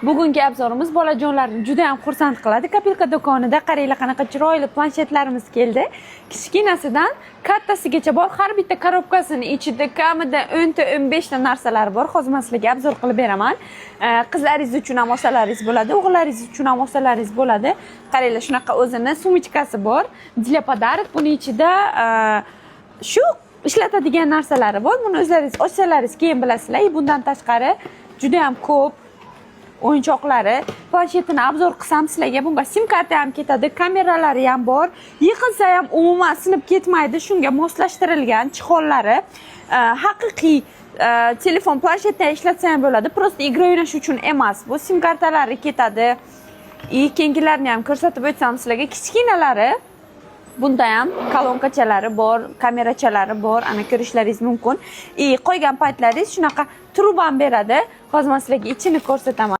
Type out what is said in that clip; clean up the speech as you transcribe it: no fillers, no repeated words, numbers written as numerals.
Bugungi obzorimiz bolajonlarni juda ham xursand qiladi. Kopilka do'konida qaranglar qanaqa chiroyli planshetlarimiz keldi. Kichkinasidan kattasigacha bor. Har bitta korobkasini ichida kamida 10 ta 15 ta narsalar bor. Hozir men sizlarga obzor qilib beraman. Qizlaringiz uchun ham olsalaringiz bo'ladi, o'g'illaringiz uchun ham olsalaringiz bo'ladi. Qaranglar, shunaqa o'zini sumочкасы bor. Для подарок. Buning ichida shu ishlatadigan narsalari bor. Buni o'zlaringiz ochsalaringiz keyin bilasizlar. Bundan tashqari juda ham ko'p o'yinchoqlari, planshetini obzor qilsam sizlarga, bunga sim karta ham ketadi, kameralari ham bor. Yiqilsa ham umuman sinib ketmaydi, shunga moslashtirilgan chixollari. Haqiqiy telefon planshetda ishlatsa ham bo'ladi, prosta igra o'ynash uchun emas. Bu sim kartalari ketadi. Keyingilarini ham ko'rsatib o'tsam sizlarga, kichkinalari bunda ham kolonkachalari bor, kamerachalari bor, ana ko'rishlaringiz mumkin. Qo'ygan paytlaringiz shunaqa trubam beradi. Hozir men sizlarga ichini ko'rsataman.